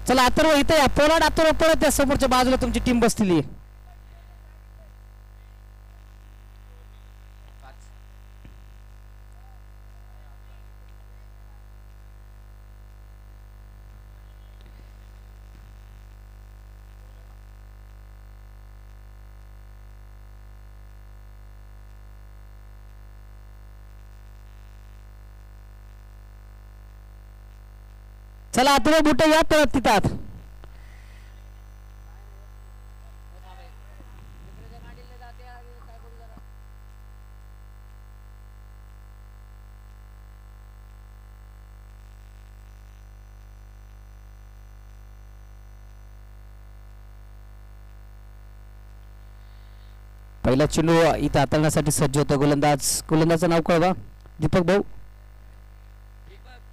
चला अथर्व इथे या पोलाड अथर्व परत त्या समोरच्या बाजूला तुमची टीम बसलेली आहे. चला अथर्व बुटे या परत तिथं. पहिला चेंडू इथं हाताळण्यासाठी सज्ज होता गोलंदाजाचं नाव कळवा. दीपक भाऊ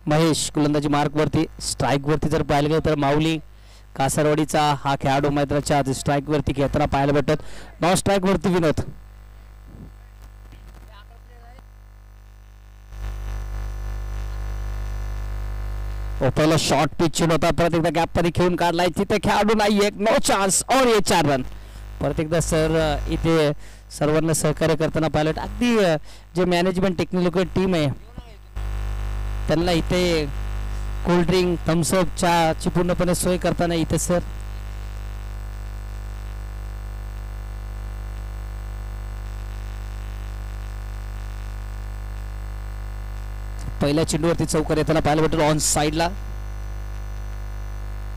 महेश गोलंदाजी मार्क वरती. स्ट्राईक वरती जर पाहायला गेलं तर माऊली कासारवाडीचा हा खेळाडू मैदानाच्या स्ट्राईक वरती खेळताना पाहायला भेटत. नॉन स्ट्राईक वरती विनोद. पहिला शॉर्ट पिच चेंडू होता. परत एकदा गॅप मध्ये खेळून काढलाय. तिथे खेळाडू नाही. एक नो चान्स और ये 4 रन. परत एकदा सर इथे सर्वांना सहकार्य करताना पाहिलं. अगदी जे मॅनेजमेंट टेक्निकल टीम आहे त्यांना इथे कोल्ड्रिंक थम्सअप चहाची पूर्णपणे सोय करताना इथे सर पहिल्या चेंडूवरती चौकार येताना पाहायला भेटलं ऑन साइडला.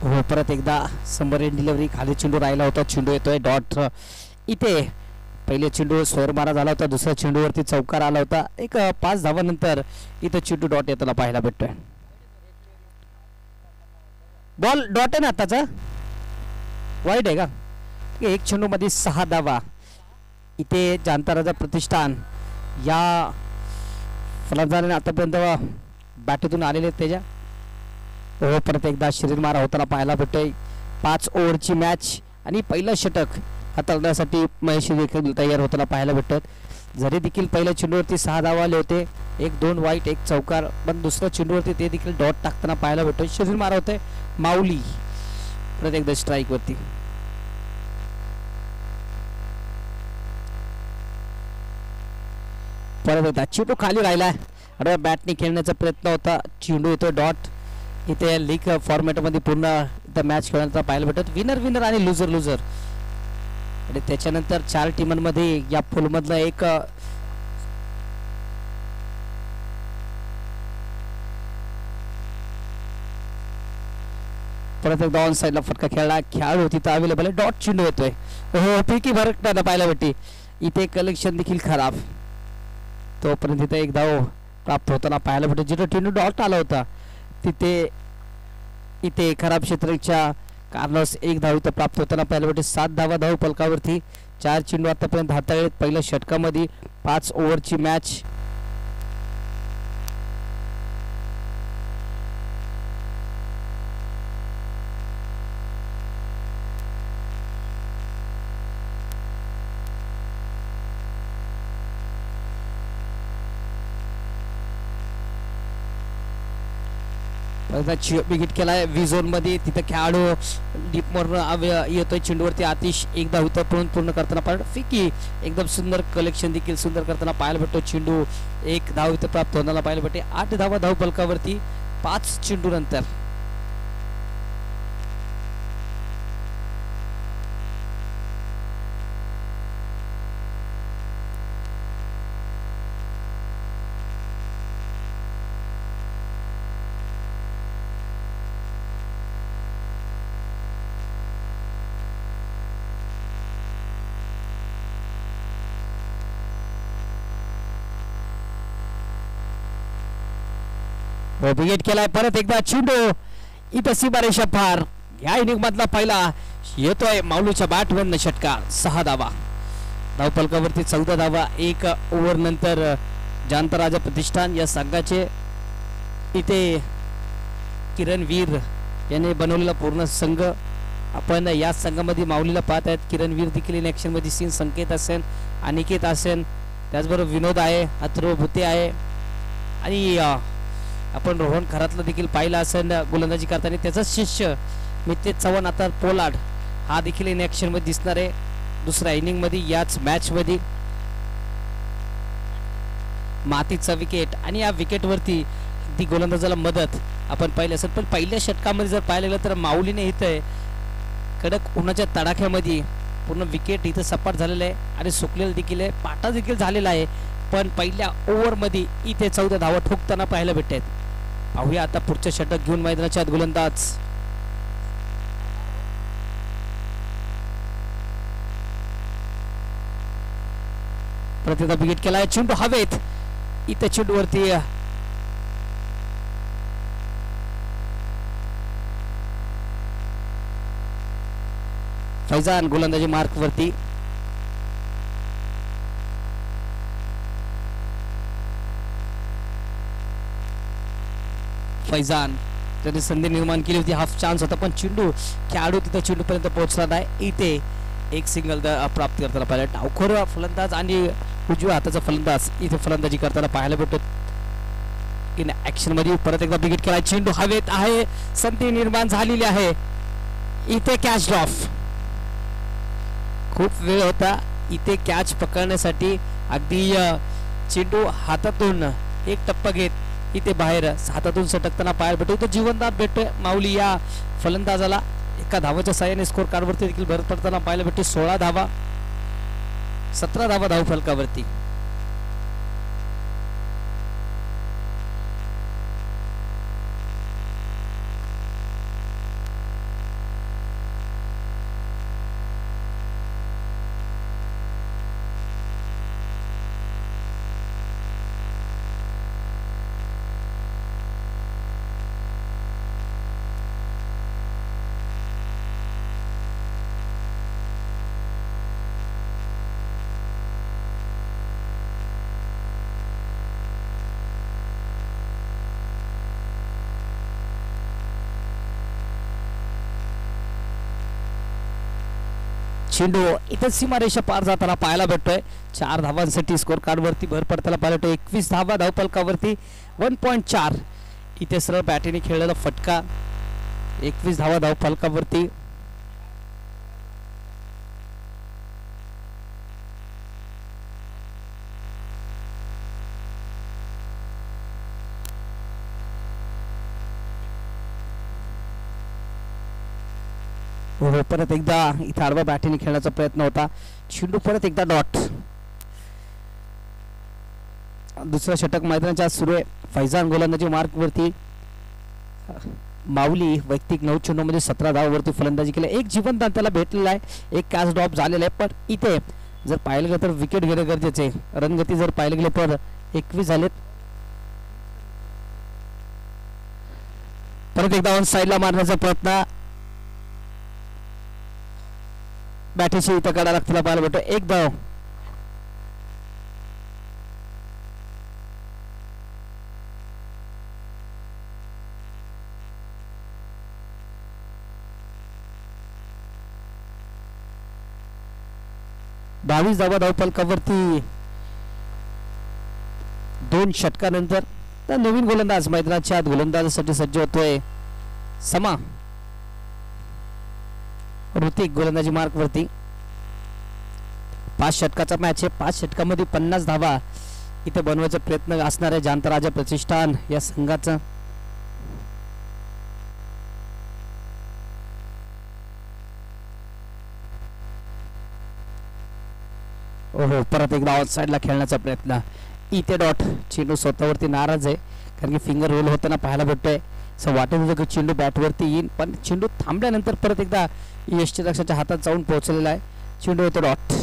हो परत एकदा सबमरीन डिलिव्हरी खाली चेंडू राहिला होता. चेंडू येतोय डॉट. इथे पहिले चेंडू स्वर मारा झाला होता. दुसऱ्या चेंडूवरती चौकार आला होता. एक 5 धावानंतर इथे चेंडू डॉट येताना पाहायला भेटतोय. बॉल डॉट आहे ना आताचा वाईट आहे का. एक चेंडू मध्ये 6 धावा. इथे जांताराजा प्रतिष्ठान या फलंदाजाने आतापर्यंत बॅटीतून आलेले त्याच्या. हो परत एकदा शरीर मारा होताना पाहायला भेटतोय. 5 ओव्हरची मॅच आणि पहिलं षटक हाताळण्यासाठी महेश देखील तयार होताना पाहायला भेटतात. जरी देखील पहिल्या चेंडूवरती 6 धावा आले होते. 1-2 वाईट 1 चौकार. पण दुसऱ्या चेंडूवरती ते देखील डॉट टाकताना पाहायला भेटतोय. शरीर मारा होतोय माऊली परत एकदा स्ट्राईक वरती. परत एकदा चेंडू खाली राहिला. अरे बॅटने खेळण्याचा प्रयत्न होता. चेंडू येतोय डॉट. इथे लीग फॉर्मॅट मध्ये पूर्ण इथं मॅच खेळण्याचा पाहायला भेटत. विनर विनर आणि लुझर लुझर. आणि त्याच्यानंतर 4 टीमांमध्ये या फुलमधला एक परत एकदा ऑन साइडला फटका खेळला. खेळाडू तिथं अवेलेबल आहे. डॉट चेंडू येतोय. हो पैकी भरकटायला पाहायला भेटते. इथे कलेक्शन देखील खराब. तोपर्यंत इथे एक धाव प्राप्त होताना पाहायला भेटत. जिथे चेंडू डॉट आला होता तिथे इथे खराब क्षेत्राच्या कारणास 1 धाव इथं प्राप्त होताना पाहायला भेटते. 7 धावा धाव फलकावरती. 4 चेंडू आतापर्यंत हाताळलेत. पहिल्या षटकामध्ये 5 ओव्हरची मॅच. विकेट केलाय व्ही झोन मध्ये. तिथे खेळाडू डीप मॉर्न येतोय. चेंडूवरती आतिश 1 धाव इथं पूर्ण करताना पाहिलं. फिकी एकदम सुंदर कलेक्शन देखील सुंदर करताना पाहायला भेटतो. चेंडू 1 धाव इथं प्राप्त होण्याला पाहायला भेटते. 8 धावा धाव फलकावरती 5 चेंडू नंतर. विकेट केलाय. परत एकदा चेंडू इथं सीमारेषा पार. या इनिंग मधला पहिला येतोय माऊलीच्या बॅटवरनं षटकार. 6 धावा धावफलकावरती 14 धावा 1 ओव्हर नंतर. जांताराजा प्रतिष्ठान या संघाचे इथे किरण वीर याने बनवलेला पूर्ण संघ. आपण या संघामध्ये माऊलीला पाहत आहेत. किरण वीर देखील इन ऍक्शन मध्ये सीन. संकेत असेल अनिकेत असेल त्याचबरोबर विनोद आहे. अथर्व भुते आहे आणि आपण रोहन खरातला देखील पाहिला असेल गोलंदाजी करताना. त्याचा शिष्य मितेश चव्हाण आता पोलार्ड हा देखील इन ॲक्शन मध्ये दिसणार आहे दुसऱ्या इनिंग मध्ये याच मॅच मध्ये. मातीचा विकेट आणि या विकेटवरती ती गोलंदाजाला मदत आपण पाहिली असेल. पण पहिल्या षटकामध्ये जर पाहायला गेलं तर माऊलीने इथं कडक उन्हाच्या तडाख्यामध्ये पूर्ण विकेट इथं सपाट झालेलं आहे आणि सुकलेलं देखील आहे, पाटा देखील झालेला आहे. पण पहिल्या ओव्हरमध्ये इथे 14 धावा ठोकताना पाहायला भेटत. पाहूया आता पुढच्या षटक घेऊन मैदानाच्या आत गोलंदाज. प्रत्येक विकेट केलाय, चेंडू हवेत. इथे चेंडूवरती फैजान गोलंदाजी मार्क वरती. फैजान त्याने संधी निर्माण केली होती, हाफ चान्स होता पण चेंडू खेळाडू तिथे चेंडू पर्यंत पोहोचला नाही. इथे एक सिंगल प्राप्त करताना पाहिलं. डावखोर फलंदाज आणि उजव्या हाताचा फलंदाज इथे फलंदाजी करताना पाहायला भेटतो. इन ऍक्शन मध्ये परत एकदा विकेट केला, चेंडू हवेत आहे, संधी निर्माण झालेली आहे. इथे कॅच ड्रॉप. खूप वेळ होता इथे कॅच पकडण्यासाठी. अगदी चेंडू हातातून एक टप्पा घेत इथे बाहेर हातातून सटकताना पाहायला भेटतो. तो जीवनदान भेटतोय माऊली या फलंदाजाला. एका धावाच्या साहाय्याने स्कोर कार्डवरती देखील भर पडताना पाहायला भेटते. 16 धावा, 17 धावा धाव फलकावरती. चेंडू इथे सीमारेषा पार जाताना पाहायला भेटतोय. 4 धावांसाठी स्कोर कार्डवरती भर पडताना पाहायला भेटतोय. 21 धावा धावफलकावरती 1.4. इथे सरळ बॅटीने खेळलेला फटका. 21 धावा धावफलकावरती. परत एकदा इथे आडवा बॅटीने खेळण्याचा प्रयत्न होता. चेंडू परत एकदा डॉट. दुसरा षटक मैदानाच्या सुरू आहे. फैजान गोलंदाजी मार्क वरती. माऊली वैयक्तिक 9 चेंडूमध्ये 17 धावांवरती फलंदाजी केली. एक जीवनदान त्याला भेटलेला आहे, एक कॅच ड्रॉप झालेला आहे. पण इथे जर पाहिलं गेलं तर विकेट घेणं गरजेचे आहे. रनगती जर पाहिलं गेलं तर 21 झालेत. परत एकदा ऑन साईडला मारण्याचा प्रयत्न. बॅटीशी इथं काढा लागतील पाहायला भेटतो. एक धाव. बावीस धावा धावफलकावरती 2 षटकानंतर तर नवीन गोलंदाज मैदानाच्या आत गोलंदाजासाठी सज्ज होतोय. समा ऋतिक गोलंदाजी मार्क वरती. 5 षटकाचा मॅच आहे. 5 षटकामध्ये 50 धावा इथे बनवायचा प्रयत्न असणार आहे जांता राजा प्रतिष्ठान या संघाचा. ओहो परत एकदा आउट साइडला खेळण्याचा प्रयत्न. इथे डॉट. चेंडू स्वतःवरती नाराज आहे कारण की फिंगर रोल होताना पाहायला भेटतोय. असं वाटत होतं की चेंडू बॅटवरती येईल पण चेंडू थांबल्यानंतर परत एकदा यष्टीरक्षकाच्या हातात जाऊन पोहोचलेला आहे. चेंडू होतो डॉट.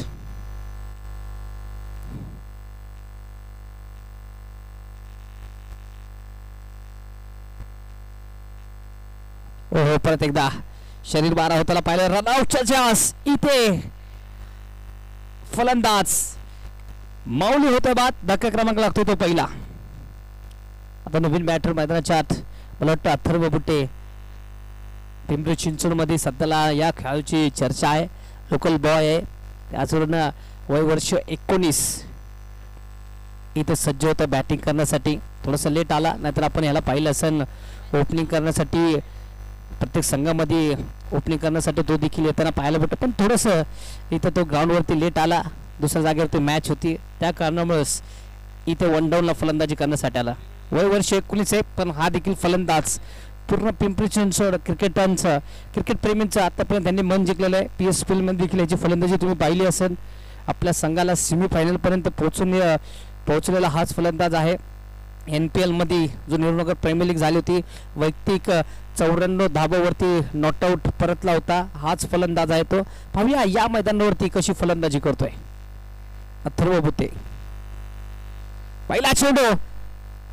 ओहो परत एकदा शरीर बारा होताना पाहिलं. रनआउटचा चान्स. इथे फलंदाज माऊली होतोय बाद. धक्का क्रमांक लागतो तो पहिला. आता नवीन बॅटर मैदानाच्या आत मला वाटतं अथर्व बुट्टे. पिंपरी चिंचवड मध्ये सध्याला या खेळाडूची चर्चा आहे. लोकल बॉय आहे. त्याचवरून वय वर्ष 19 इथे सज्ज होतं बॅटिंग करण्यासाठी. थोडंसं लेट आला, नाहीतर आपण ह्याला पाहिलं असेल ओपनिंग करण्यासाठी, प्रत्येक संघामध्ये ओपनिंग करण्यासाठी तो देखील येताना पाहायला भेटतो. पण थोडंसं इथं तो ग्राउंडवरती लेट आला, दुसऱ्या जागेवरती मॅच होती, त्या कारणामुळेच इथे वन डाऊनला फलंदाजी करण्यासाठी आला. वय वर्ष 19 आहे, पण हा देखील फलंदाज पूर्ण पिंपरी चिंचवड क्रिकेटांचं, क्रिकेट प्रेमींचं आतापर्यंत त्यांनी मन जिंकलेलं आहे. PSPLमध्ये देखील याची फलंदाजी तुम्ही पाहिली असेल. आपल्या संघाला सेमीफायनलपर्यंत पोहोचलेला हाच फलंदाज आहे. NPLमध्ये जो नेहरूनगर प्रीमियर लीग झाली होती, वैयक्तिक 94 धाबावरती नॉटआउट परतला होता, हाच फलंदाज आहे तो. पाहूया या मैदानावरती कशी फलंदाजी करतोय अथर्व बुते. पहिला चेंडू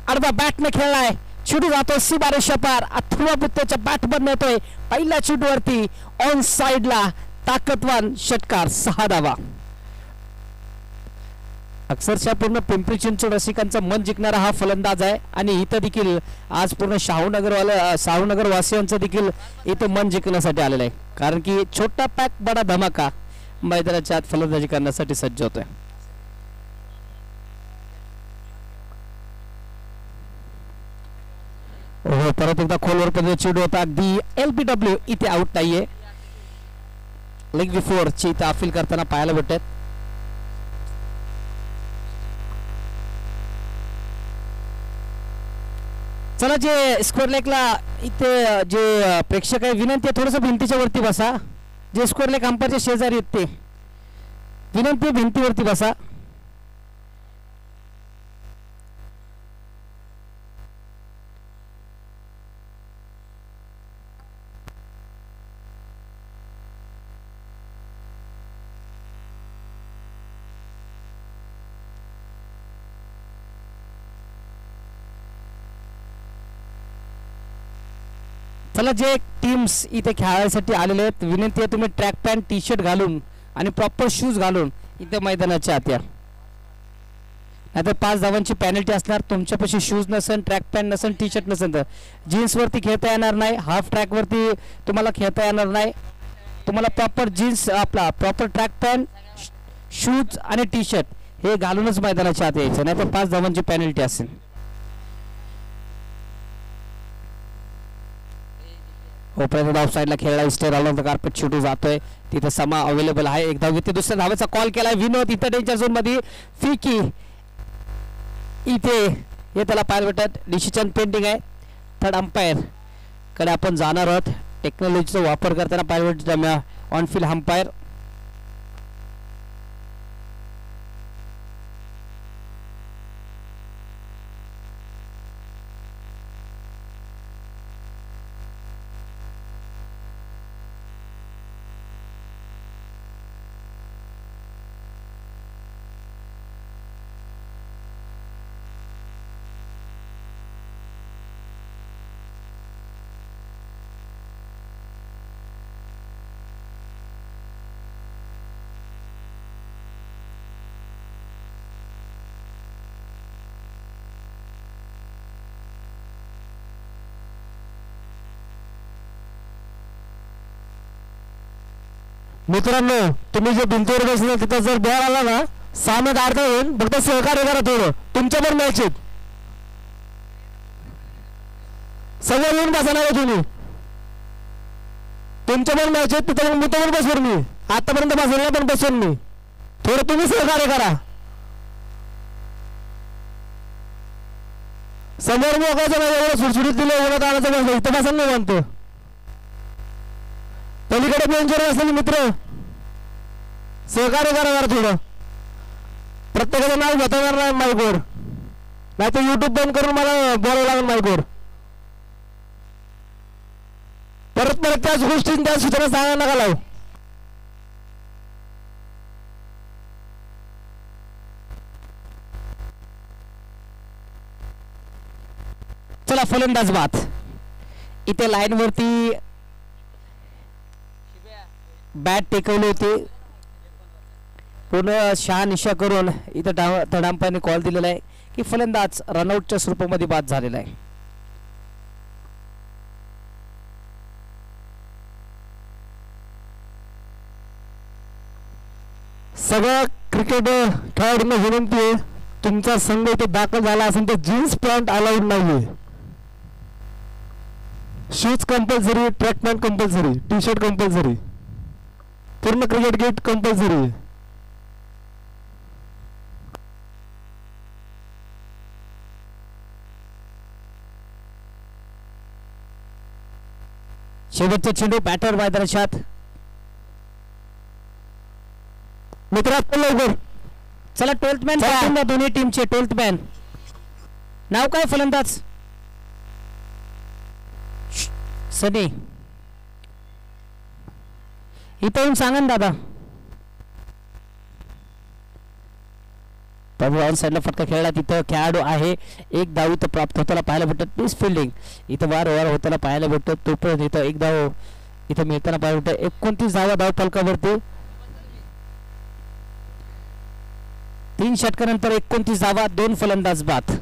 अर्धा बॅटने खेळलाय, चेंडू जातो सीमारेषा पार, अथर्व बुतेच्या बॅटमधून येतोय. पहिल्या चेंडूवरती ऑन साइडला ताकदवान षटकार, 6 धावा. अक्षरशः पूर्ण पिंपरी चिंचवड रसिकांचं मन जिंकणारा हा फलंदाज आहे. आणि इथं देखील आज पूर्ण शाहूनगर वासियांचं देखील इथं मन जिंकण्यासाठी आलेलं आहे, कारण की छोटा पॅक बडा धमाका मैदानाच्या आत फलंदाजी करण्यासाठी सज्ज होतोय. हो, परत एकदा खोलवर पद्धतीने चेंडू होता, अगदी LBW इथे आउट नाहीये. लेग बिफोर ची इथे अपील करताना पाहायला भेटत. चला, जे स्क्वेअर लेगला इथे जे प्रेक्षक आहे, विनंती आहे थोडंसं भिंतीच्या वरती बसा. जे स्क्वेअर लेग अंपायरच्या शेजारी आहेत ते विनंती आहे भिंतीवरती बसा. चला, जे टीम्स इथे खेळायसाठी आलेले आहेत, विनंती आहे तुम्ही ट्रॅक पॅन्ट टी शर्ट घालून आणि प्रॉपर शूज घालून इथे मैदानाच्या आत या, नाहीतर 5 धावांची पेनल्टी असणार. तुमच्यापाशी शूज नसेल, ट्रॅक पॅन्ट नसेल, टी शर्ट नसेल तर जीन्सवरती खेळता येणार नाही, हाफ ट्रॅकवरती तुम्हाला खेळता येणार नाही. तुम्हाला प्रॉपर जीन्स, आपला प्रॉपर ट्रॅक पॅन्ट, शूज आणि टी शर्ट हे घालूनच मैदानाच्या आत यायचं, नाही तर 5 धावांची पेनल्टी असेल. प्रयत्न ऑफ साईडला खेळला, स्टेअर ऑन कार्पेट शूट जातोय, तिथे समा अवेलेबल आहे. एक धाव घेते, दुसऱ्या धावेचा कॉल केलाय विनोद, इथं डेंजर झोन मध्ये फिकी इथे हे त्याला पाहायला भेटत. डिसिजन पेंडिंग आहे. थर्ड अंपायर कडे आपण जाणार आहोत. टेक्नॉलॉजीचा वापर करताना पाहायला भेटत ऑन फील्ड अंपायर. मित्रांनो, तुम्ही जे भिंतीवर बसले तिथं जर बॉल आला ना, सामने अडथळा होईल, फक्त सहकार्य करा थोडं. तुमच्या पण मॅच आहेत, समोर येऊन बसा नाही तुम्ही, तुमच्या पण मॅच आहेत तिथं, मी तर पण बसवर, मी आतापर्यंत बसवलं पण बसून मी, थोडं तुम्ही सहकार्य करा. समोर मोकायचं नाही, एवढं सुटसुटीत दिलं, उन्हात आणायचं बसलं, इथं बसायला नाही म्हणतो. पलीकडे बेंचवर असलेले मित्र सहकार्य करा थोडं. प्रत्येकाचं नाव घेता येणार नाही माईकवर, नाही तर युट्यूब बंद करून मला बोलावं लागेल माईकवर. परत परत त्याच गोष्टी त्या सूचना सांगायला नका लावू. चला, फलंदाज बाद. इथे लाईन वरती बॅट टेकवली होती, पूर्ण शहानिशा करून इथं थर्ड अंपायरने कॉल दिलेला आहे की फलंदाज रनआउटच्या स्वरूपामध्ये बाद झालेला आहे. सगळं क्रिकेट खेळाडूंना विनंती आहे तुमचा संघ इथे दाखल झाला असेल तर जीन्स पॅन्ट अलाउड नाहीये. Shoes compulsory, track pant compulsory, T shirt compulsory, पूर्ण क्रिकेट किट कंपल्सरी आहे. शेवटचा चेंडू बॅटर मैदानात. मित्रा लवकर चला 12th मॅन टाकून द्या दोन्ही टीमचे. 12th मॅन नाव काय फलंदाज? सनी इथं येऊन सांगा ना दादा. ऑन साईडला फटका खेळला. तिथं खेळाडू आहे. एक धाव इथं प्राप्त होताना पाहायला भेटत. मिस फिल्डिंग इथं वारंवार होताना पाहायला भेटतं. तोपर्यंत इथं एक धाव इथं मिळताना पाहायला भेटतं. 29 धावा धाव फलकावरती. 3 षटकानंतर 29 धावा, 2 फलंदाज बाद.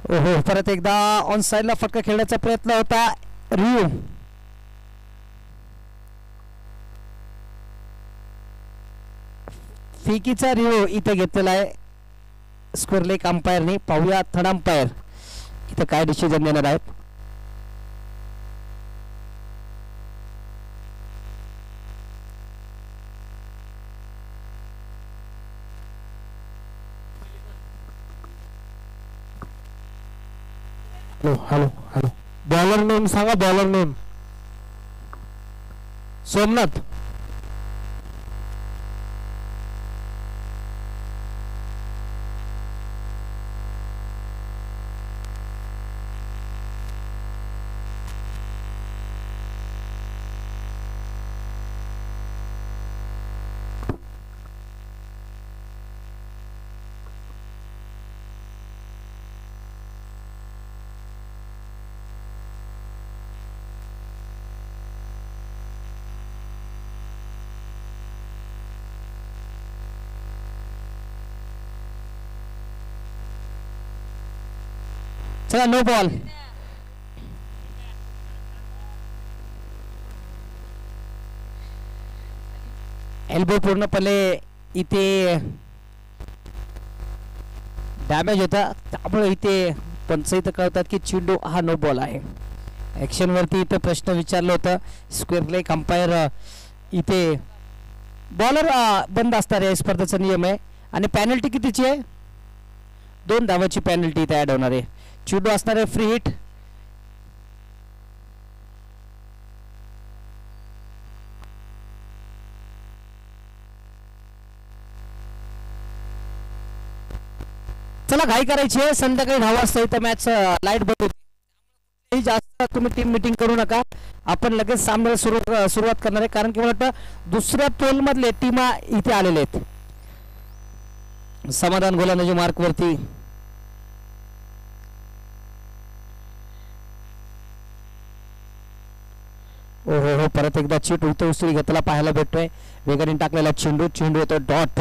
ओहो, परत एकदा ऑन साइडला फटका खेळण्याचा प्रयत्न होता. रिओ फिकीचा रिओ इथे घेतलेला आहे स्क्वेअर लेग अंपायरने. पाहूया थर्ड अंपायर इथं काय डिसिजन देणार आहेत. Hello hello hello, bowler name सांगा. Bowler name Somnath. चला नो बॉल. एल्बो पूर्णपणे इथे डॅमेज होता. त्यामुळे इथे पंच इथं कळतात की चेंडू हा नो बॉल आहे. ॲक्शन वरती इथे प्रश्न विचारला होता. स्क्वेअर लेग अंपायर इथे बॉलर बंद असणार आहे स्पर्धेचा नियम आहे. आणि पॅनल्टी कितीची आहे? 2 धावाची पॅनल्टी इथे ॲड होणार आहे. चेंडू असणार आहे फ्री हिट. चला घाई करायची आहे. संध्याकाळी 10 वाजता इथं मॅच लाईट बंद होती. जास्त तुम्ही टीम मीटिंग करू नका. आपण लगेच सामन्याला सुरुवात करणार आहे. कारण की मला वाटतं दुसऱ्या पोल मधले टीमा इथे आलेले आहेत. समाधान गोलंदाजी मार्क वरती. ओहो हो, परत एकदा चीट उसळी घेतला पाहायला भेटतोय. वेगाने टाकलेला चेंडू येतो डॉट.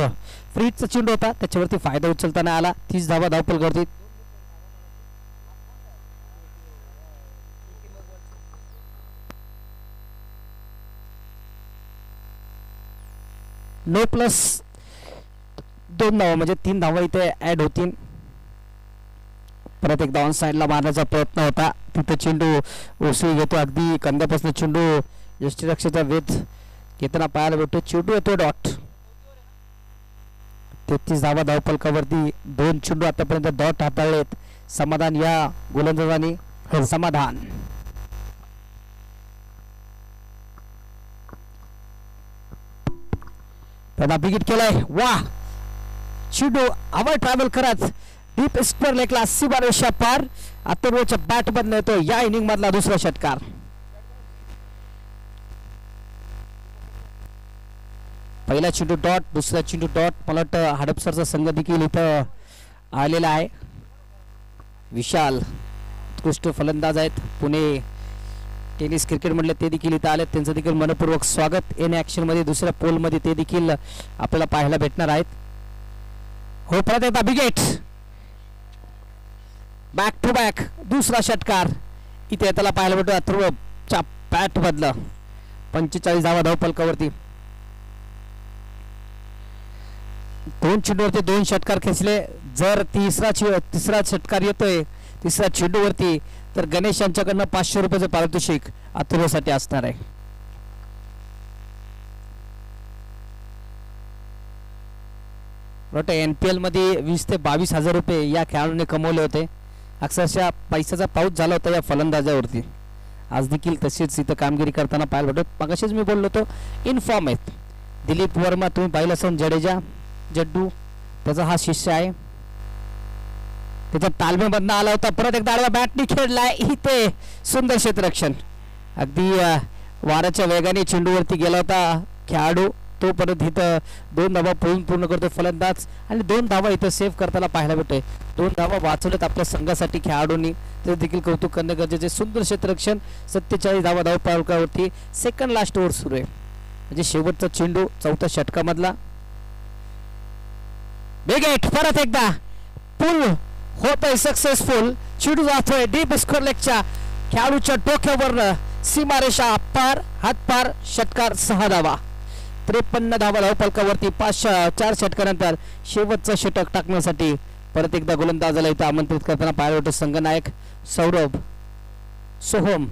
फ्रीजचा चेंडू होता, त्याच्यावरती फायदा उचलताना आला. 30 धावा धावपल करते. नो प्लस 2 धावा म्हणजे 3 धावा इथे ऍड होतील. परत एकदा ऑन साइडला मारण्याचा प्रयत्न होता. तिथे चेंडू उसळी घेतो. अगदी कंद्यापासून चेंडू यष्टीरक्षेचा वेध घेताना पाहायला भेटतो. चेंडू येतो डॉट. 33 धावा धावपलकावरती. 2 चेंडू आतापर्यंत डॉट हाताळलेत. समाधान या गोलंदाजांनी. समाधान त्यांना बिगिट केलाय. वाह, चेंडू हवा ट्रॅव्हल करत डीप स्क्वेअर लेगला सीमारेषा पार. अथर्वच्या बॅट मधून येतो या इनिंग मधला दुसरा षटकार. पहिला चेंडू डॉट, दुसरा चेंडू डॉट. मला वाटतं हडपसरचा संघ देखील इथं आलेला आहे. विशाल उत्कृष्ट फलंदाज आहेत. पुणे टेनिस क्रिकेट म्हटलं ते देखील इथं आलेत. त्यांचं देखील मनपूर्वक स्वागत. इन ॲक्शनमध्ये दुसऱ्या पोलमध्ये ते देखील आपल्याला पाहायला भेटणार आहेत. हो परत एकदा बिगेट बॅक टू बॅक दुसरा षटकार इथे त्याला पाहायला भेटतो. अथर्वच्या बॅट मधलं 45 धावा धावफलकावरती. 2 चेंडूवरती 2 षटकार खेचले. जर तिसरा षटकार येतोय तिसऱ्या चेंडूवरती तर गणेश यांच्याकडनं 500 रुपयाचं पारितोषिक अथर्वसाठी असणार आहे. NPL मध्ये 20 ते 22,000 रुपये या खेळाडूने कमवले होते. अक्षरशः पैशाचा पाऊस झाला होता या फलंदाजावरती. आज देखील तशीच इथं कामगिरी करताना पाहायला भेटत. मगाशीच मी बोललो होतो इनफॉर्म आहेत. दिलीप वर्मा तुम्ही पाहिलं असाल. जडेजा जड्डू त्याचा हा शिष्य आहे. त्याच्या तालमेमधनं आला होता. परत एकदा आडवा बॅटनी खेळलाय. इथे सुंदर क्षेत्ररक्षण. अगदी वाऱ्याच्या वेगाने चेंडूवरती गेला होता खेळाडू. तो परत इथं 2 धावा पूर्ण करतो फलंदाज आणि 2 धावा इथं सेव्ह करताना पाहायला भेटतोय. 2 धावा वाचवल्यात आपल्या संघासाठी खेळाडूंनी. ते देखील कौतुक करणे गरजेचे. सुंदर क्षेत्ररक्षण. 47 धावा धावफलकावरती. सेकंड लास्ट ओव्हर सुरू आहे म्हणजे शेवटचा चेंडू 4थ्या षटकामधला. बिगेट परत एकदा पुल होतोय सक्सेसफुल. चेंडू जातोय डीप स्कोर लेगच्या खेळाडूच्या डोक्यावर सीमारेषा पार हातपार. षटकार 6 धावा. 53 धावा धावफलकावरती. 4 षटकानंतर शेवटचं षटक टाकण्यासाठी परत एकदा गोलंदाजाला इथं आमंत्रित करताना पाहायला होतं संघनायक सौरभ सोहम.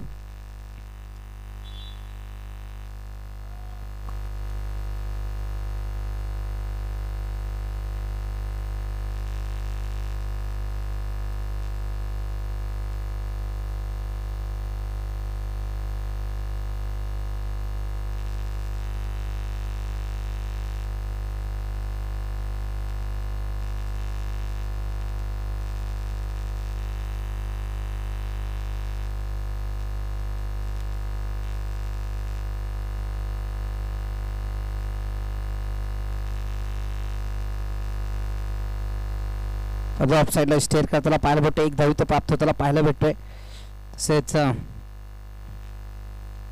ऑफ साईडला स्टेअर करताना पाहायला भेटतोय. 1 धाव इथं प्राप्त होताना पाहायला भेटतोय. तसेच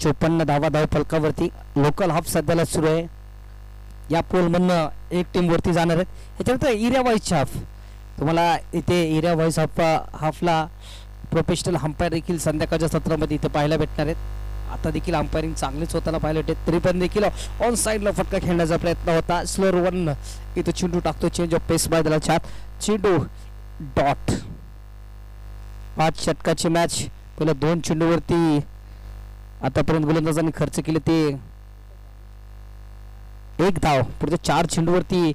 54 धावा धावफलकावरती. लोकल हाफ सध्याला सुरू आहे. या पोलमधनं एक टीम वरती जाणार आहे. याच्यानंतर एरिया वाईज हाफ. तुम्हाला इथे एरिया वाईज हाफला प्रोफेशनल अंपायर देखील संध्याकाळच्या सत्रामध्ये इथे पाहायला भेटणार आहेत. आता देखील अंपायरिंग चांगलीच होताना पाहायला भेटते. तरी पण देखील ऑन साईडला फटका खेळण्याचा प्रयत्न होता. स्लोअर 1 इथं चेंडू टाकतो. चेंज ऑफ पेस बाय त्याला छात. चेंडू डॉट. 5 षटकाची मॅच. पहिल्या 2 चेंडूवरती आतापर्यंत गोलंदाजांनी खर्च केले ते 1 धाव. पुढच्या 4 चेंडूवरती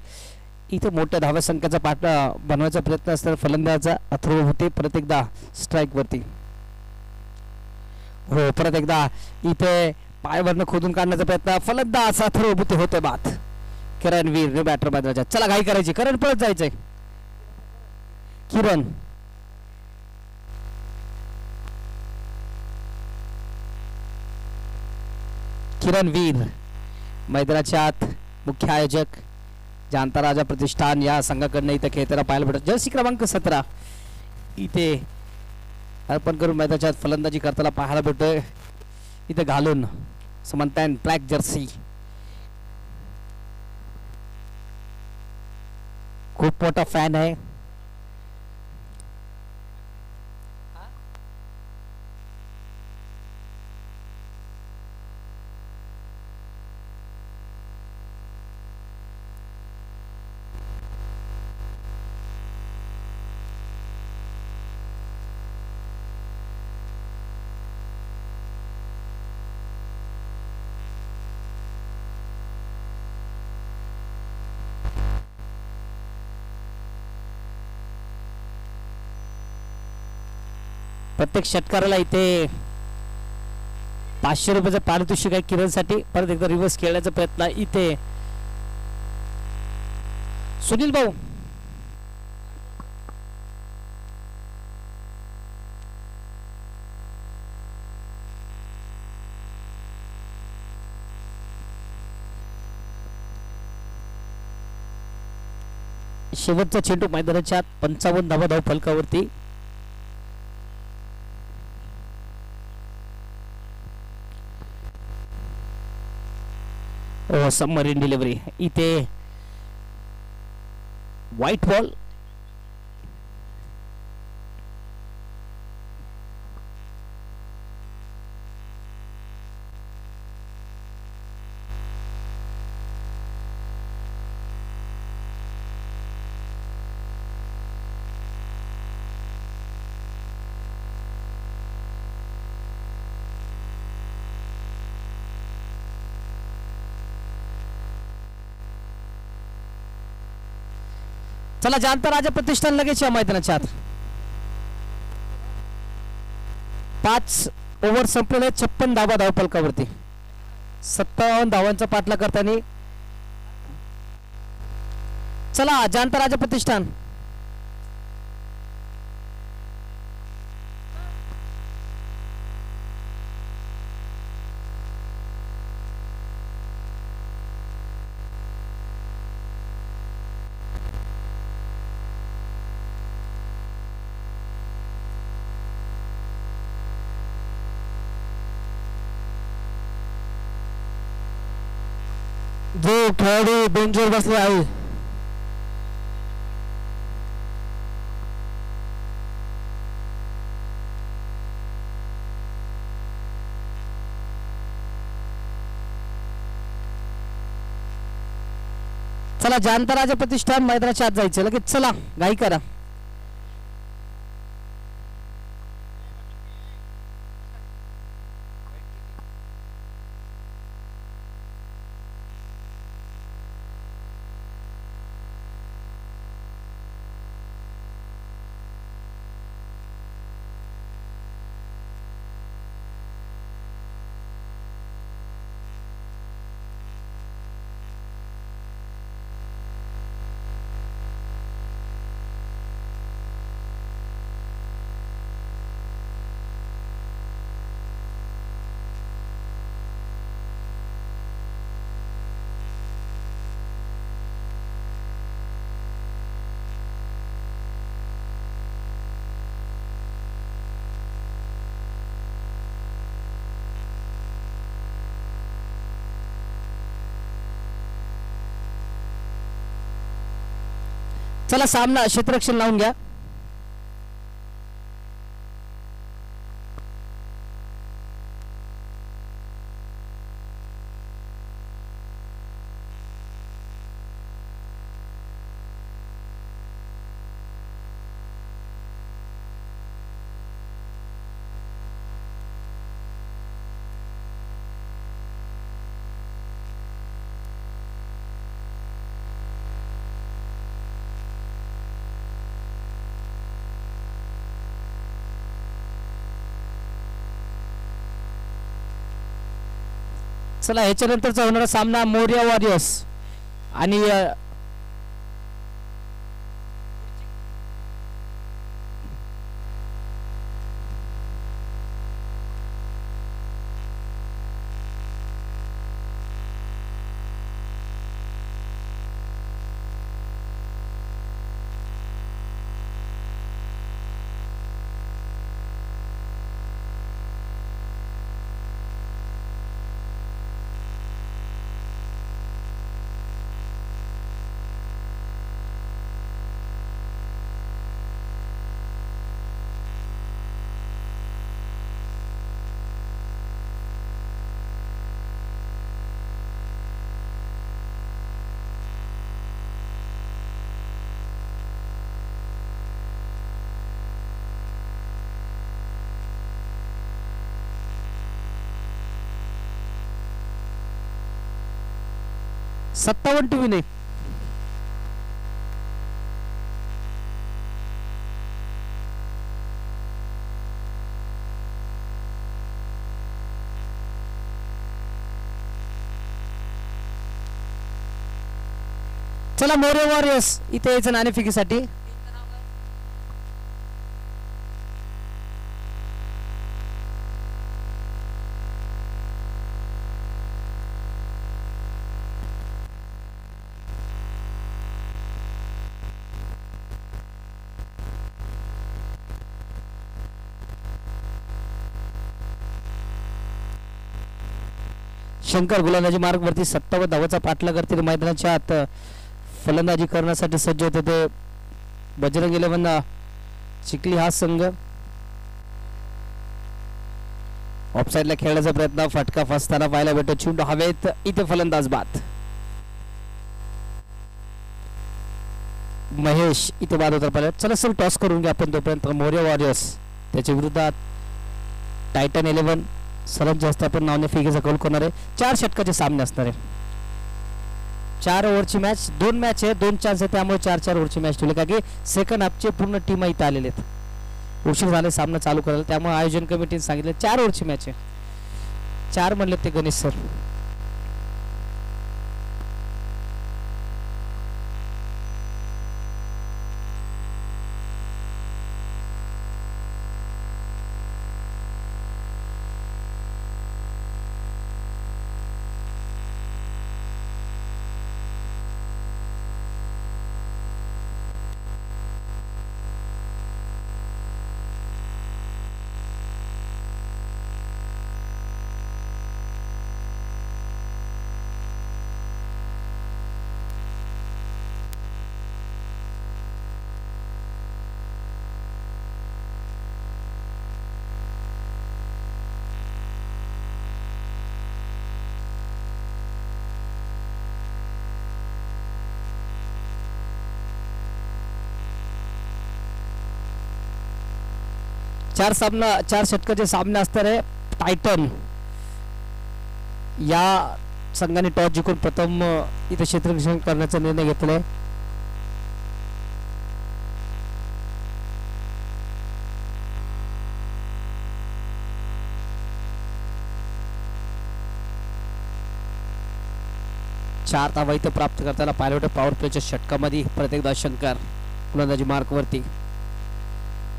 इथे मोठ्या धाव्या संख्येचा पाठ बनवायचा प्रयत्न असताना फलंदाजा अथर्व होते. परत एकदा स्ट्राईक वरती. हो परत एकदा इथे पायावरनं खोदून काढण्याचा प्रयत्न. फलंदाज अथर्व होते होते बाद. किरणवीर बॅटर बाजूच्या. चला घाई करायची. करण पळत जायचंय. किरणवीर मैदानाच्या आत मुख्य आयोजक जानता राजा प्रतिष्ठान या संघाकडनं इथं खेळताना पाहायला भेटत. जर्सी क्रमांक 17 इथे अर्पण करून मैदानाच्या आत फलंदाजी करताना पाहायला भेटतोय. इथे घालून समंतन ब्लॅक जर्सी. खूप मोठा फॅन आहे. प्रत्येक षटकाराला इथे 500 रुपयाचं पारितोषिक आहे किरणसाठी. परत एकदा रिव्हर्स खेळण्याचा प्रयत्न इथे सुनील भाऊ. शेवटचा चेंडू मैदानाच्या आत 55 धावा धाव फलकावरती. सबमरीन डिलिव्हरी इथे व्हाईट बॉल. चला जाणता राजा प्रतिष्ठान लगेच या मैदानाच्या आत. 5 ओव्हर संपलेले 56 धावा धाव फलकावरती. 57 धावांचा पाठला करताना चला जाणता राजा प्रतिष्ठान. जो खेळाडू बेंचवर बसले आहे चला जाणता राजा प्रतिष्ठान मैदानाच्या आत जायचं लगेच. चला घाई करा. चला सामना क्षेत्ररक्षण लावून घ्या. चला ह्याच्यानंतरचा होणारा सामना मोरिया वॉरियर्स आणि सत्तावन्न टीव्ही नाही. चला मोरे वॉरियर्स इथे यायचं नाणेफेकीसाठी. शंकर गोलंदाजी मार्ग वरती 57 धावाचा पाठलाग करतील. मैदानाच्या आत फलंदाजी करण्यासाठी सज्ज होते ते बजरंग इलेव्हन चिखली हा संघ. ऑफसाईडला खेळण्याचा प्रयत्न, फटका फसताना पाहायला भेटतो. चेंडू हवेत, इथे फलंदाज बाद. महेश इथे बाद होता पाहिजे. चला सर टॉस करून घ्या आपण तोपर्यंत. मोर्या वॉरियर्स त्याच्या विरोधात टायटन 11 सरळ जास्त आपण नावाने फिगेचा कौल करणार आहे. 4 षटकाचे सामने असणार आहे. 4 ओव्हरची मॅच, 2 मॅच आहे, 2 चान्स आहे, त्यामुळे 4-4 ओव्हरची मॅच ठेवली. का की सेकंड हाफचे पूर्ण टीम इथं आलेले आहेत. उशीर झाले सामना चालू करायला, त्यामुळे आयोजन कमिटीने सांगितलं 4 ओव्हरची मॅच आहे. 4 म्हणले ते गणेश सर. चार षटकाचे सामने असणार आहे. टायटन या संघाने टॉस जिंकून प्रथम इथे क्षेत्ररक्षण करण्याचा निर्णय घेतलाय. चार धावा इथे प्राप्त करताना पाहिलं होतं पॉवर प्लेच्या षटकामध्ये. प्रत्येकदा शंकर गोलंदाजी मार्क वरती.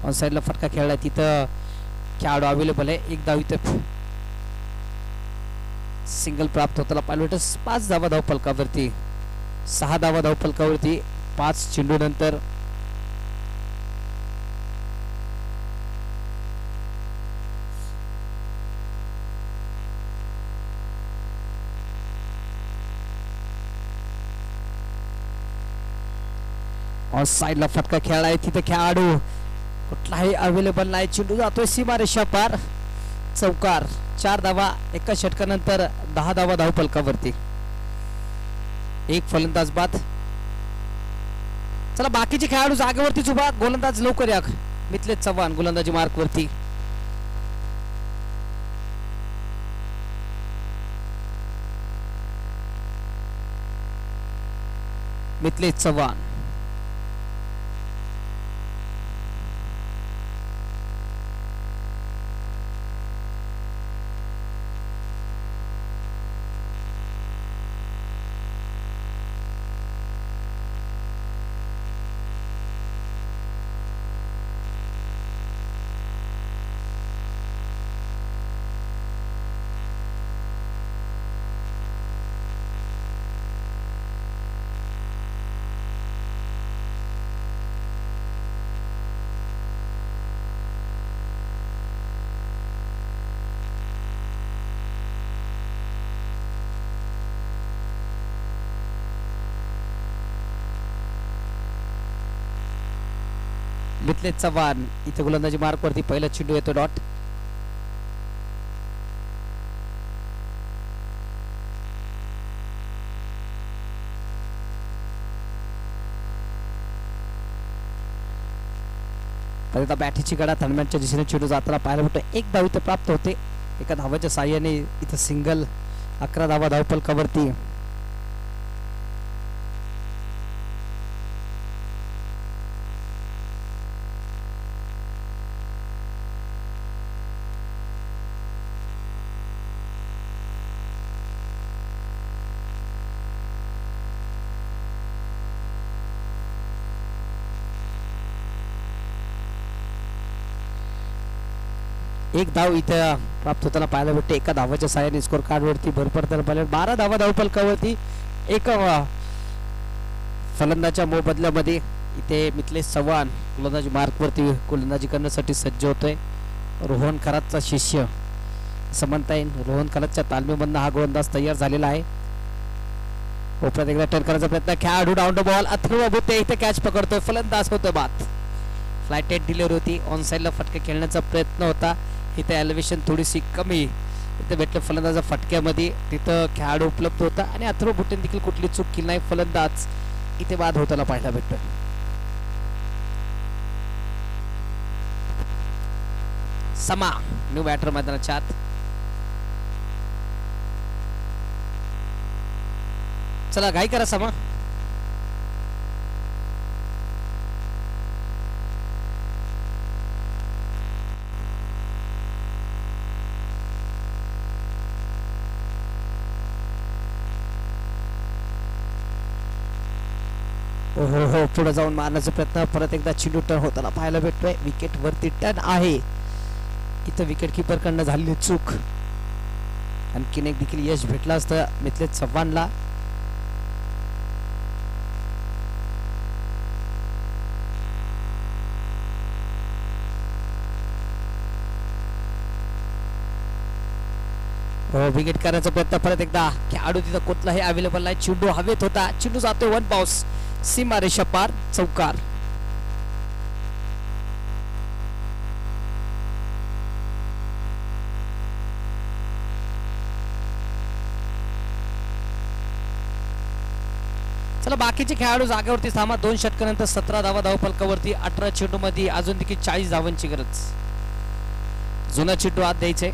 ऑन साईडला फटका खेळला, तिथं खेळाडू अवेलेबल आहे. 1 धाव इथं सिंगल प्राप्त होताना पाहिलं होतं. 5 धावा धाव फलकावरती, 6 धावा धाव फलकावरती 5 चेंडू नंतर. ऑन साईडला फटका खेळलाय, तिथे खेळाडू कुठलाही अवेलेबल नाही. चेंडू जातोय सीमारेषा पार, चौकार. 4 धावा एका षटकानंतर, 10 धावा धाव फलकावरती. 1 फलंदाज बाद. चला बाकीचे खेळाडू जागेवरतीच उभा. गोलंदाज लवकर या. मिथलेश चव्हाण गोलंदाजी मार्क वरती. मिथलेश चव्हाण. मिथलेश चव्हाण इथे गोलंदाजी मार्क वरती. पहिला चेंडू येतो डॉट. आता बॅटीची गडा थर्मॅनच्या दिशेने चेंडू जाताना पाहायला भेटतो. 1 धाव इथे प्राप्त होते. एका धावाच्या साह्याने इथे सिंगल. 11 धावा धाव फलकावरती. एक धाव इथे प्राप्त होताना पाहायला भेटते. एका धावाच्या साह्याने स्कोर कार्ड वरती भर पडताना पाहिलं. 12 धावा धाव फलकावरती. एका फलंदाच्या मोबदल्यामध्ये इथे मिथलेश चव्हाण गोलंदाजी मार्क वरती गोलंदाजी करण्यासाठी सज्ज होतोय. रोहन खरातचा शिष्य असं म्हणता येईल. रोहन खलतच्या तालमीमधनं हा गोलंदाज तयार झालेला आहे. परत एकदा टर्न करायचा प्रयत्न, खेळाडू down the ball, Atharva Bhute इथे कॅच पकडतोय, फलंदाज होतो बाद. फ्लायटेड डिलिव्हरी होती, ऑन साईडला फटका खेळण्याचा प्रयत्न होता. इथे एलिव्हेशन थोडीशी कमी इथे भेटलं फलंदाजा फटक्यामध्ये, तिथं खेळाडू उपलब्ध होता आणि अथर्व भुट्टे देखील कुठली चूक केली नाही. फलंदाज इथे बाद होताना पाहायला भेटतोय. समा न्यू बॅटर मैदानाच्या आत. चला घाई करा समा. हो पुढे जाऊन मारण्याचा प्रयत्न, परत एकदा चेंडू टर्न होताना पाहायला भेटतोय. विकेट वरती टर्न आहे. इथं विकेट किपर कडनं झालेली चूक. आणखीन एक देखील यश भेटलं असतं मिथलेश चव्हाणला. विकेट करायचा प्रयत्न, परत एकदा खेळाडू तिथं कुठलाही अवेलेबल नाही. चेंडू हवेत होता, चेंडू जातोय वन बाउन्स, सीमा रेषा पार, चौकार. चला बाकीचे खेळाडू जागेवरती थांबा. 2 षटकानंतर 17 धावा धावफलकावरती. 18 चेंडू मध्ये अजून देखील 40 धावांची गरज. जुना चेंडू आत द्यायचे.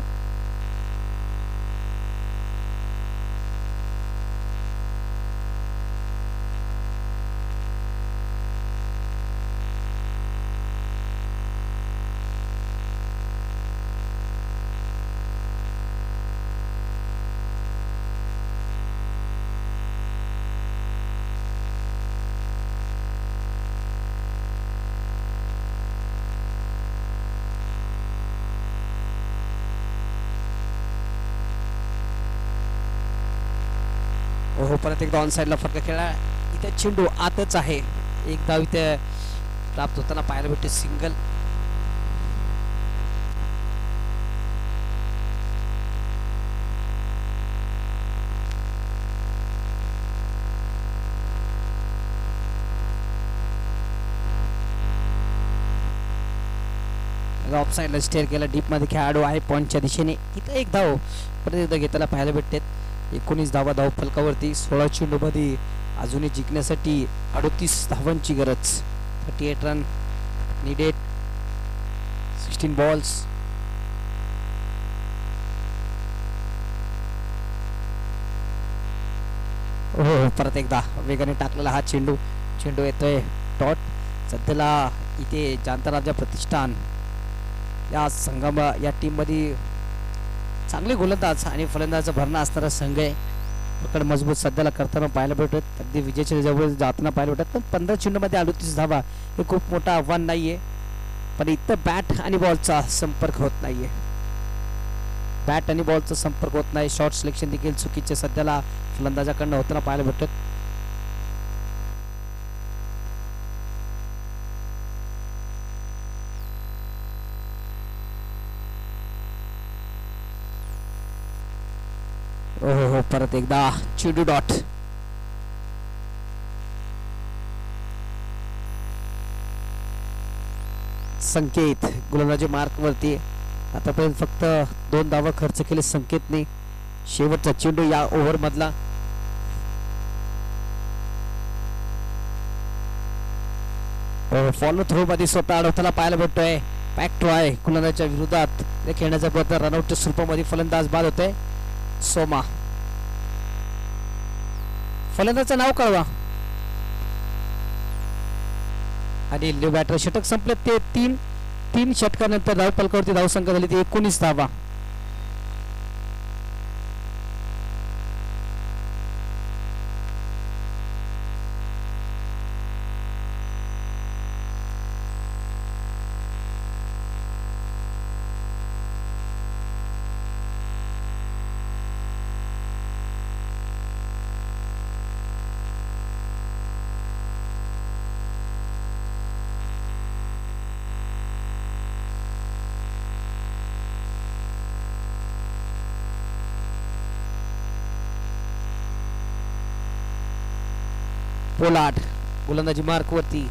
हो परत एकदा ऑन साईडला फटका खेळला. इथे चेंडू आतच आहे. एक धाव इथे प्राप्त होताना पाहायला भेटते, सिंगल. ऑफ साईडला स्टेअर केला, डीप मध्ये खेळाडू आहे पॉइंटच्या दिशेने. इथे एक धाव परत एकदा घेताना पाहायला भेटते. 19 धावा धाव फलकावरती. 16 चेंडू मध्ये अजूनही जिंकण्यासाठी 38 धावांची गरज. 38 रन नीडेड, 16 बॉल्स. हो परत एकदा वेगाने टाकलेला हा चेंडू. चेंडू येतोय डॉट. सध्याला इथे जानता राजा प्रतिष्ठान या संघामा या टीम मध्ये चांगले गोलंदाज आणि फलंदाज भरणा असणारा संघ आहे. पकड मजबूत सध्याला करताना पाहायला भेटत. अगदी विजयाच्या जवळ जाताना पाहायला भेटत. पण 15 चेंडूमध्ये 38 धावा हे खूप मोठं आव्हान नाहीये. पण इथं बॅट आणि बॉलचा संपर्क होत नाहीये. बॅट आणि बॉलचा संपर्क होत नाही. शॉर्ट सिलेक्शन देखील चुकीचे सध्याला फलंदाजाकडनं होताना पाहायला भेटत. हो परत एकदा चेंडू डॉट. संकेत गोलंदाजी मार्क वरती. आतापर्यंत फक्त 2 धावा खर्च केले संकेतने. शेवटचा चेंडू या ओव्हर मधला. फॉलो थ्रो मध्ये स्वतः अडवताना पाहायला भेटतोय. पॅक ट्राय गोलंदाजाच्या विरोधात खेळण्याचा प्रयत्न. रनआउटच्या स्वरूपामध्ये फलंदाज बाद होतोय. सोमा. फलंदाजाचं नाव कळवा. आणि न्यू बॅटर. षटक संपले ते 3 षटकानंतर धाव फलकावरती धावसंख्या झाली ती 19 धावा. पोलार्ड गोलंदाजी मार्क वरती.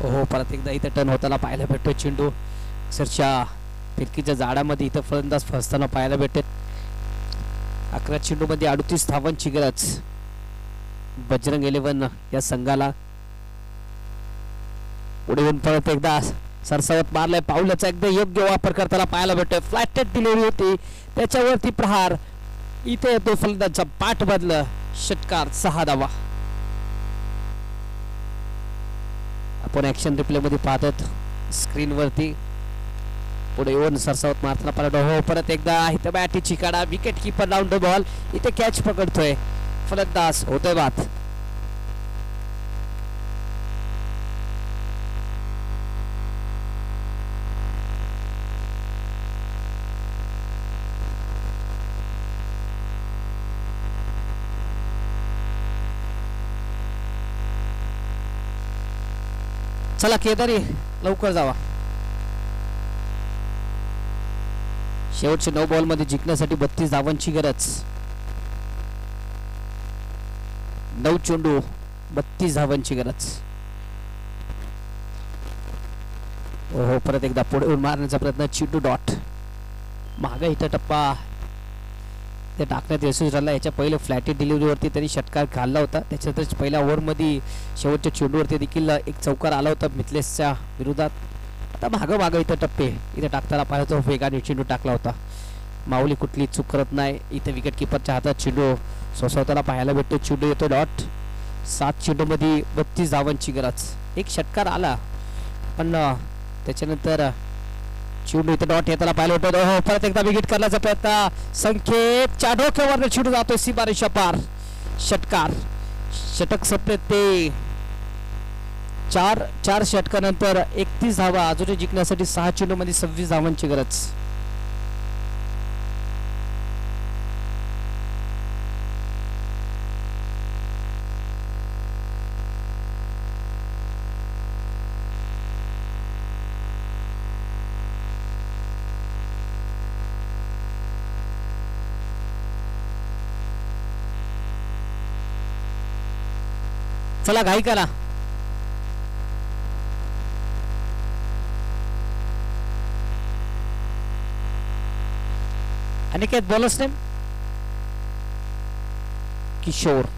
ओहो, परत एकदा इथं टर्न होताना पाहायला भेटतो चेंडू अक्षरशः फिरकीच्या जाळ्यामध्ये इथं फलंदाज फसताना पाहायला भेटत. 11 चेंडूमध्ये 38 धावांची गरज बजरंग 11 या संघाला. पुढे येऊन परत एकदा सरसावत मारलाय, पाऊलाचा एकदा योग्य वापर करताना पाहायला भेटतोय. फ्लॅटेड डिलिव्हरी होती त्याच्यावरती प्रहार. इथे येतो फलंदाजचा पाठ बदल, षटकार 6 धावा. आपण ऍक्शन रिप्ले मध्ये पाहतात स्क्रीन वरती. पुढे येऊन सरसावत मारताना पाहिलं. हो, परत एकदा इथं बॅटीची काढा, wicket keeper down the ball. इथे कॅच पकडतोय फलंदाज, होतोय बाद. चला केदारी लवकर जावा. शेवटच्या 9 बॉल मध्ये जिंकण्यासाठी 32 धावांची गरज. 9 चेंडू 32 धावांची गरज. ओहो, परत एकदा पुढे येऊन मारण्याचा प्रयत्न, चेंडू डॉट. मागे इथं टप्पा ते टाकण्यात यशस्वी झाला. याच्या पहिले फ्लॅटेड डिलिव्हरीवरती त्यांनी षटकार घालला होता. त्याच्यातच पहिल्या ओव्हरमध्ये शेवटच्या चेंडूवरती देखील एक चौकार आला होता मिथलेसच्या विरोधात. आता मागं इथं टप्पे इथे टाकताना पाहिलं तो वेगाने चेंडू टाकला होता. माऊली कुठली चूक करत नाही. इथे विकेट किपरच्या हातात चेंडू सोसवताना पाहायला भेटतो. चेंडू येतो डॉट. 7 चेंडूमध्ये 32 धावांची गरज. एक षटकार आला पण त्याच्यानंतर चेंडू इथं डॉट येताना पाहिलं होतं. हो, परत एकदा विकेट करण्याचा प्रयत्न, संख्येच्या डोक्यावर चेंडू जातोय सीमारेषा पार. षटकार. षटक संपले ते 4 षटकानंतर 31 धावा. अजूनही जिंकण्यासाठी 6 चेंडूमध्ये 26 धावांची गरज. चला घाई करा. अनिकेत बॉलर्स नेम किशोर.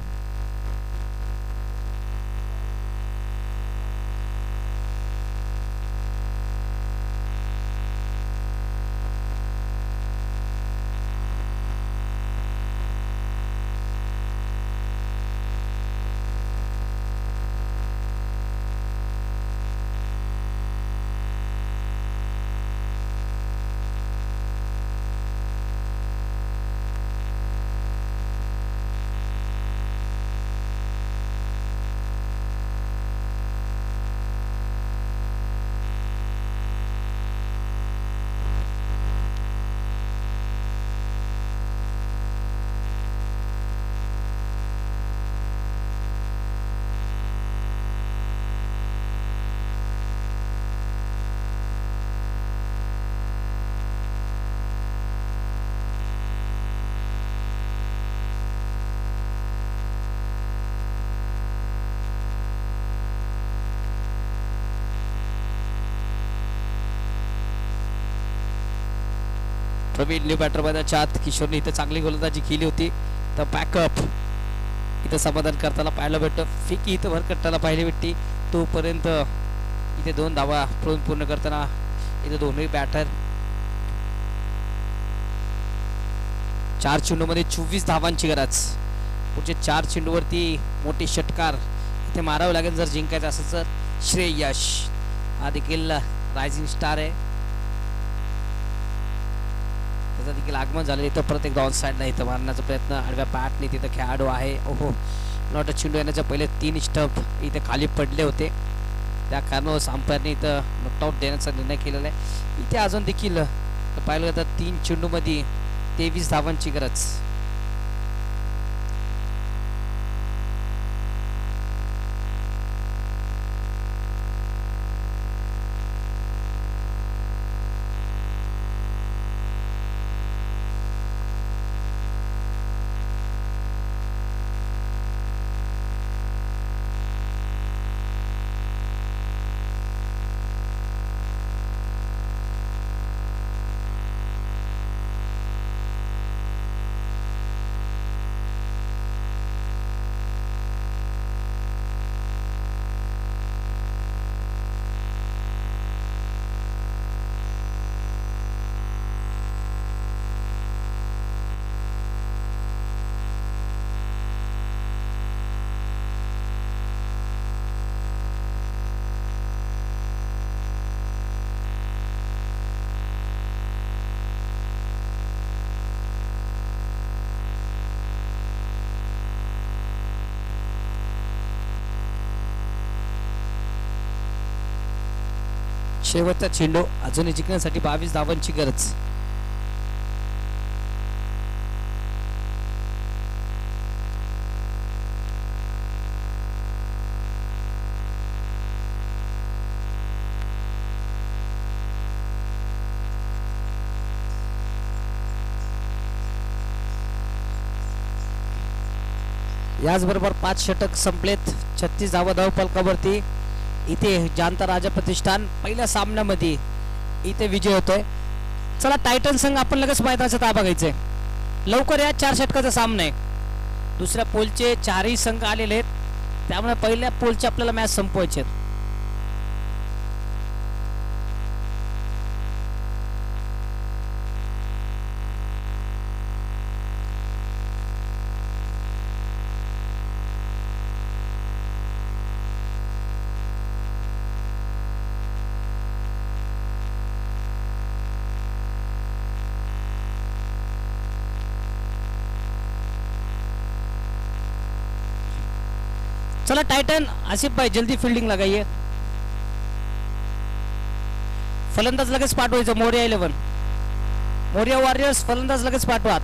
प्रवीण न्यू बॅटर मैदानाच्या आत. किशोरने इथं चांगली गोलंदाजी केली होती. तर बॅकअप इथं समाधान करताना पाहायला भेटतं. फिकी इथं भरकटताना पाहिली भेटती. तोपर्यंत इथे 2 धावा पूर्ण करताना इथे दोन्ही बॅटर 4 चेंडूमध्ये 24 धावांची गरज. पुढचे 4 चेंडूवरती मोठे षटकार इथे मारावे लागेल जर जिंकायचं असेल तर. श्रेयश हा देखील रायझिंग स्टार आहे. त्याचं देखील आगमन झालं. इथं परत एकदा ऑन साईडला इथं मारण्याचा प्रयत्न. आडव्या पॅटने तिथं खेळाडू आहे. ओहो, नॉट चेंडू येण्याच्या पहिले 3 स्टंप इथे खाली पडले होते. त्या कारणावर अंपायरने इथं नॉटआउट देण्याचा निर्णय केलेला आहे. इथे अजून देखील पाहिलं तर 3 चेंडूमध्ये 23 धावांची गरज. शेवटचा चेंडू अजूनही जिंकण्यासाठी 22 धावांची गरज. याचबरोबर 5 षटक संपलेत. 36 धावा धावफलकावरती. इथे जाणता राजा प्रतिष्ठान पहिल्या सामन्यामध्ये इथे विजय होतोय. चला टायटन संघ आपण लगेच मैदानाचा ताबा घ्यायचंय. लवकर या 4 षटकाचा सामना आहे. दुसऱ्या पोलचे 4ही संघ आलेले आहेत, त्यामुळे पहिल्या पोलचे आपल्याला मॅच संपवायचे आहेत. चला टाइटन आसिफ भाई जल्दी फील्डिंग लगाइए. फलंदाज लगेच पाठवायचं. मोरिया 11 मोरिया वॉरियर्स फलंदाज लगेच पाठवा.